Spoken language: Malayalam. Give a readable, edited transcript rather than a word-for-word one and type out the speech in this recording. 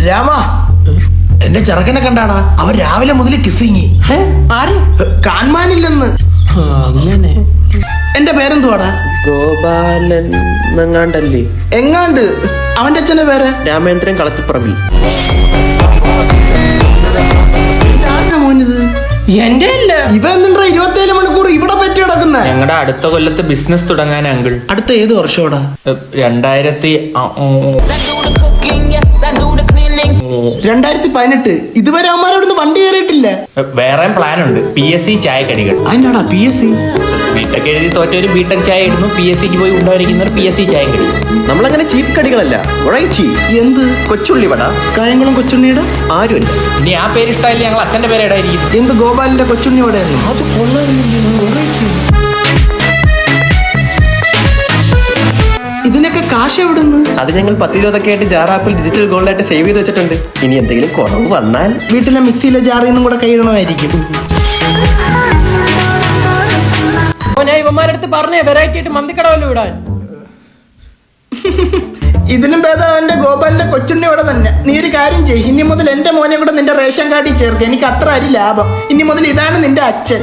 രാമ, എന്റെ ചെറുക്കനെ കണ്ടാടാ. അവൻ രാവിലെ മുതൽ കിസ്സിങ്. കാൺമാനില്ലെന്ന്. അങ്ങനെ. എന്റെ പേരെന്തുവാടാ? ഗോപാലൻ എങ്ങാണ്ടല്ലേ? എങ്ങാണ്ട്. അവന്റെ അച്ഛന്റെ പേര് രാമേന്ദ്രൻ കളത്തിപ്പറമ്പിൽ. മോനിത് എന്റെ അല്ല. ഇവ എന്തിനാ 27 മണിക്കൂർ ഇവിടെ പറ്റി കിടക്കുന്നേ? ഞങ്ങളുടെ അടുത്ത കൊല്ലത്ത് ബിസിനസ് തുടങ്ങാൻ അങ്കിൾ. അടുത്ത ഏത് വർഷോടാ? 2018. ഇതുവരെ അവന്മാരോടൊന്ന് വണ്ടി കയറിയിട്ടില്ല. വേറെ പ്ലാൻ ഉണ്ട്. PSC ചായക്കടികൾ. അതിനാടാ PSC? ബിടെക് എഴുതി തോറ്റൊരു ബിടെക് ചായ ഇടുന്നു, PSCക്ക് പോയി ഉണ്ടായിരിക്കുന്നവർ PSC ചായ കടി. നമ്മളങ്ങനെ ചീപ്പ് കടികളല്ല. എന്ത്? കൊച്ചുള്ളി വട. കായംകുളം കൊച്ചുണ്ണിയുടെ ആരുമല്ല. ഇനി ആ പേര് ഇഷ്ടമായില്ല, ഞങ്ങൾ അച്ഛന്റെ പേര് ഇടായിരിക്കും. എന്ത്? ഗോപാലിന്റെ കൊച്ചുണ്ണി വടയായിരുന്നു. അത് ഇതിനൊക്കെ കാശ് എവിടുന്ന്? അത് ഞങ്ങൾ 10-20 ആയിട്ട് ജാർ ആപ്പിൽ ഡിജിറ്റൽ ഗോൾഡായിട്ട് സേവ് ചെയ്ത് വെച്ചിട്ടുണ്ട്. ഇനി എന്തെങ്കിലും കുറവ് വന്നാൽ വീട്ടിലെ മിക്സിയിലെ ജാറിൽ നിന്നും കൂടെ കൈയിടണമായിരിക്കും. ഞാൻ ഇവന്മാരടുത്ത് പറഞ്ഞേ വെറൈറ്റി ആയിട്ട് മന്തിക്കടവല്ലോ വിടാൻ. ഇതിനും ഭേദം അവന്റെ ഗോപാലിന്റെ കൊച്ചുണ്ണി ഇവിടെ തന്നെ. നീ ഒരു കാര്യം ചെയ്യ്, ഇനി മുതൽ എന്റെ മോനെ കൂടെ നിന്റെ റേഷൻ കാർഡിൽ ചേർക്ക്. എനിക്ക് അത്ര അരി ലാഭം. ഇനി മുതൽ ഇതാണ് നിന്റെ അച്ഛൻ.